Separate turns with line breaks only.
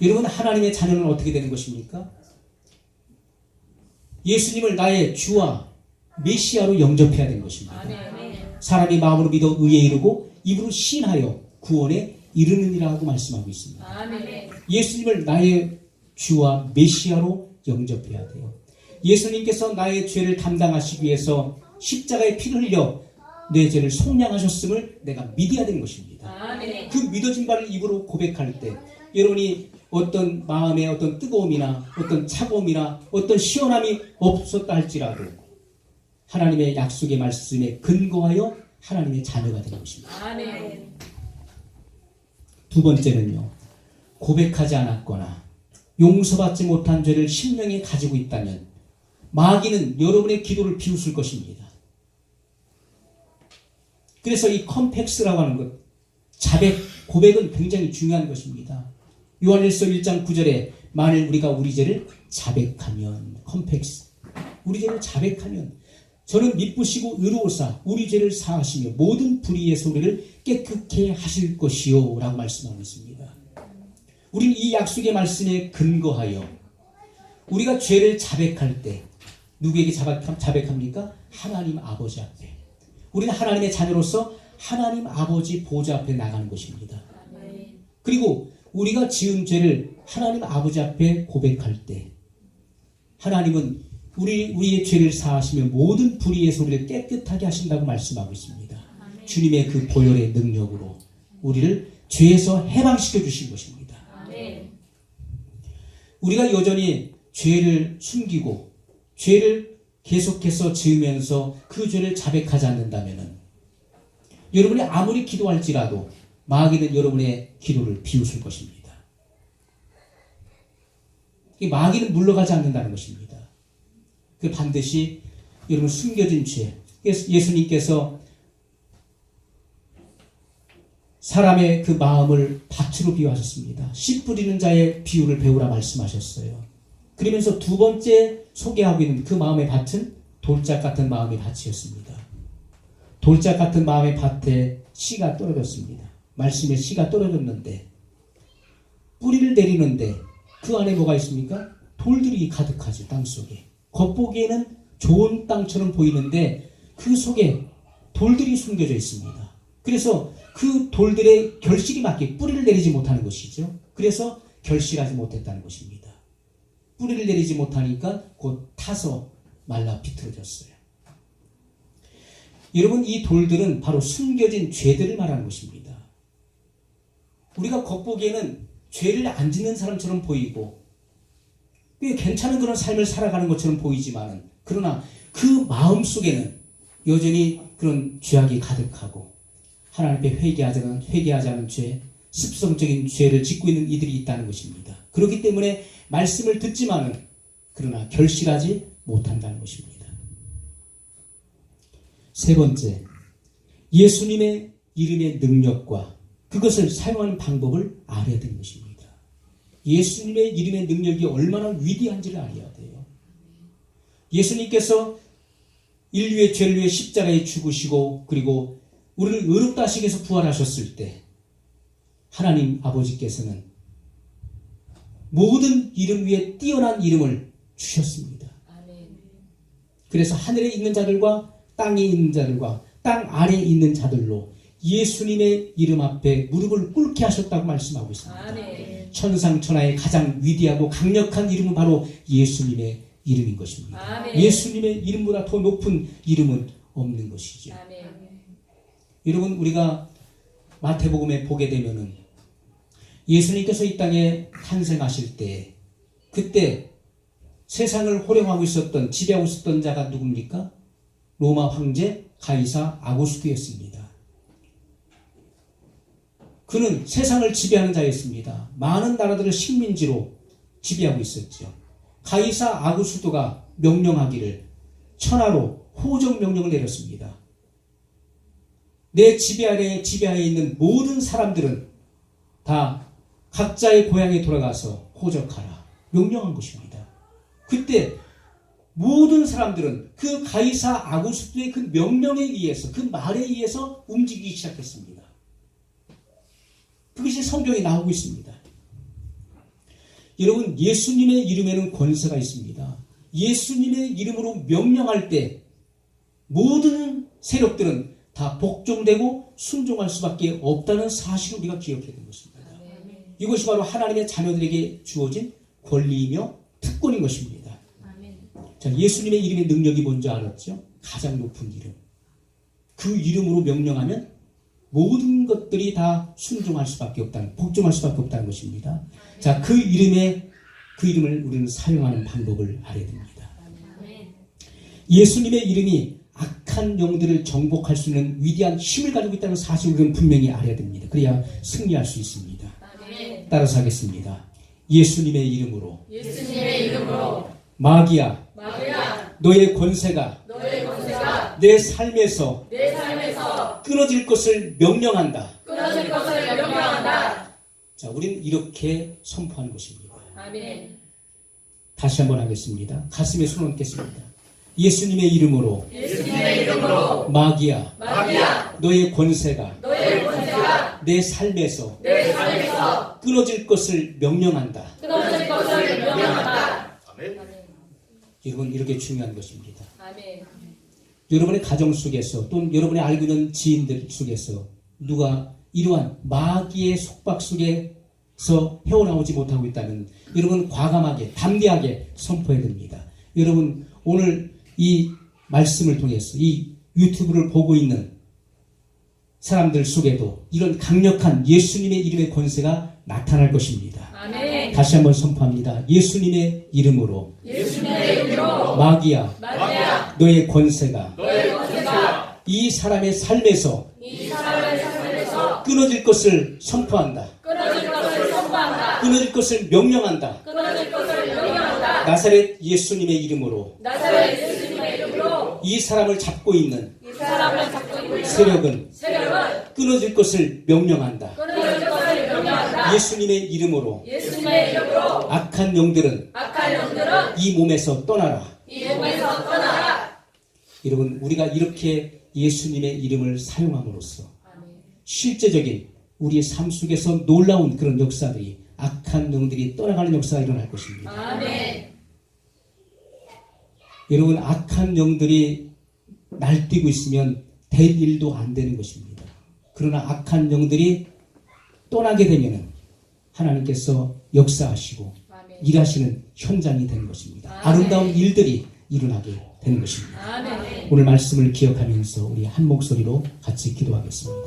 여러분, 하나님의 자녀는 어떻게 되는 것입니까? 예수님을 나의 주와 메시아로 영접해야 되는 것입니다. 사람이 마음으로 믿어 의에 이르고 입으로 시인하여 구원에 이르느니라고 말씀하고 있습니다. 예수님을 나의 주와 메시아로 영접해야 돼요. 예수님께서 나의 죄를 담당하시기 위해서 십자가에 피를 흘려 내 죄를 속량하셨음을 내가 믿어야 되는 것입니다. 그 믿어진 바를 입으로 고백할 때 여러분이 어떤 마음에 어떤 뜨거움이나 어떤 차가움이나 어떤 시원함이 없었다 할지라도 하나님의 약속의 말씀에 근거하여 하나님의 자녀가 되는 것입니다. 두 번째는요, 고백하지 않았거나 용서받지 못한 죄를 심령에 가지고 있다면 마귀는 여러분의 기도를 비웃을 것입니다. 그래서 이 컴팩스라고 하는 것, 자백, 고백은 굉장히 중요한 것입니다. 요한일서 1장 9절에 만일 우리가 우리 죄를 자백하면, 컴팩스, 우리 죄를 자백하면 저는 미쁘시고 의로우사 우리 죄를 사하시며 모든 불의에서 우리를 깨끗게 하실 것이요 라고 말씀하고 있습니다. 우리는 이 약속의 말씀에 근거하여 우리가 죄를 자백할 때 누구에게 자백합니까? 하나님 아버지 앞에. 우리는 하나님의 자녀로서 하나님 아버지 보좌 앞에 나가는 것입니다. 그리고 우리가 지은 죄를 하나님 아버지 앞에 고백할 때 하나님은 우리의 죄를 사하시며 모든 불의에서 우리를 깨끗하게 하신다고 말씀하고 있습니다. 주님의 그 보혈의 능력으로 우리를 죄에서 해방시켜 주신 것입니다. 우리가 여전히 죄를 숨기고 죄를 계속해서 지으면서 그 죄를 자백하지 않는다면 여러분이 아무리 기도할지라도 마귀는 여러분의 기도를 비웃을 것입니다. 이 마귀는 물러가지 않는다는 것입니다. 그 반드시 여러분 숨겨진 죄, 예수님께서 사람의 그 마음을 밭으로 비유하셨습니다. 씨 뿌리는 자의 비유를 배우라 말씀하셨어요. 그러면서 두 번째 소개하고 있는 그 마음의 밭은 돌짝 같은 마음의 밭이었습니다. 돌짝 같은 마음의 밭에 씨가 떨어졌습니다. 말씀에 씨가 떨어졌는데 뿌리를 내리는데 그 안에 뭐가 있습니까? 돌들이 가득하죠. 땅속에. 겉보기에는 좋은 땅처럼 보이는데 그 속에 돌들이 숨겨져 있습니다. 그래서 그 돌들의 결실이 맞게 뿌리를 내리지 못하는 것이죠. 그래서 결실하지 못했다는 것입니다. 뿌리를 내리지 못하니까 곧 타서 말라 비틀어졌어요. 여러분, 이 돌들은 바로 숨겨진 죄들을 말하는 것입니다. 우리가 겉보기에는 죄를 안 짓는 사람처럼 보이고 꽤 괜찮은 그런 삶을 살아가는 것처럼 보이지만 그러나 그 마음속에는 여전히 그런 죄악이 가득하고 하나님 앞에 회개하지 않은 죄, 습성적인 죄를 짓고 있는 이들이 있다는 것입니다. 그렇기 때문에 말씀을 듣지만은 그러나 결실하지 못한다는 것입니다. 세 번째, 예수님의 이름의 능력과 그것을 사용하는 방법을 알아야 되는 것입니다. 예수님의 이름의 능력이 얼마나 위대한지를 알아야 돼요. 예수님께서 인류의 죄를 위해 십자가에 죽으시고 그리고 우리를 의롭다 하시기 위해서 부활하셨을 때 하나님 아버지께서는 모든 이름 위에 뛰어난 이름을 주셨습니다. 그래서 하늘에 있는 자들과 땅에 있는 자들과 땅 아래에 있는 자들로 예수님의 이름 앞에 무릎을 꿇게 하셨다고 말씀하고 있습니다. 천상천하의 가장 위대하고 강력한 이름은 바로 예수님의 이름인 것입니다. 예수님의 이름보다 더 높은 이름은 없는 것이죠. 여러분, 우리가 마태복음에 보게 되면은 예수님께서 이 땅에 탄생하실 때 그때 세상을 호령하고 있었던, 지배하고 있었던 자가 누굽니까? 로마 황제 가이사 아구스투였습니다. 그는 세상을 지배하는 자였습니다. 많은 나라들을 식민지로 지배하고 있었죠. 가이사 아구스투가 명령하기를 천하로 호적 명령을 내렸습니다. 내 지배하에 있는 모든 사람들은 다 각자의 고향에 돌아가서 호적하라 명령한 것입니다. 그때 모든 사람들은 그 가이사 아구스투의 그 명령에 의해서, 그 말에 의해서 움직이기 시작했습니다. 그것이 성경에 나오고 있습니다. 여러분, 예수님의 이름에는 권세가 있습니다. 예수님의 이름으로 명령할 때 모든 세력들은 다 복종되고 순종할 수밖에 없다는 사실을 우리가 기억해야 되는 것입니다. 이것이 바로 하나님의 자녀들에게 주어진 권리이며 특권인 것입니다. 자, 예수님의 이름의 능력이 뭔지 알았죠? 가장 높은 이름. 그 이름으로 명령하면 모든 것들이 다 순종할 수밖에 없다는, 복종할 수밖에 없다는 것입니다. 자, 그 이름을 우리는 사용하는 방법을 알아야 됩니다. 예수님의 이름이 악한 영들을 정복할 수 있는 위대한 힘을 가지고 있다는 사실을 우리는 분명히 알아야 됩니다. 그래야 승리할 수 있습니다. 따라서 하겠습니다. 예수님의 이름으로 마귀야, 너의 권세가 내 삶에서 끊어질 것을 명령한다. 자, 우리는 이렇게 선포하는 것입니다. 다시 한번 하겠습니다. 가슴에 손을 얹겠습니다. 예수님의 이름으로 마귀야, 너의 권세가 내 삶에서 끊어질 것을 명령한다. 여러분, 이렇게 중요한 것입니다. 여러분의 가정 속에서 또는 여러분의 알고 있는 지인들 속에서 누가 이러한 마귀의 속박 속에서 헤어나오지 못하고 있다면 여러분 과감하게 담대하게 선포해야 됩니다. 여러분, 오늘 이 말씀을 통해서 이 유튜브를 보고 있는 사람들 속에도 이런 강력한 예수님의 이름의 권세가 나타날 것입니다.
아멘.
다시 한번 선포합니다. 예수님의 이름으로 마귀야, 너의 권세가 이 사람의 삶에서 끊어질 것을 선포한다. 끊어질 것을 명령한다. 나사렛 예수님의 이름으로 이 사람을 잡고 있는 세력은 끊어질 것을 명령한다. 예수님의 이름으로 악한 영들은 이 몸에서 떠나라. 여러분, 우리가 이렇게 예수님의 이름을 사용함으로써 실제적인 우리의 삶 속에서 놀라운 그런 역사들이, 악한 영들이 떠나가는 역사가 일어날 것입니다.
아멘.
여러분, 악한 영들이 날뛰고 있으면 될 일도 안 되는 것입니다. 그러나 악한 영들이 떠나게 되면 하나님께서 역사하시고 일하시는 현장이 되는 것입니다. 아름다운 일들이 일어나게 되는 것입니다. 오늘 말씀을 기억하면서 우리 한 목소리로 같이 기도하겠습니다.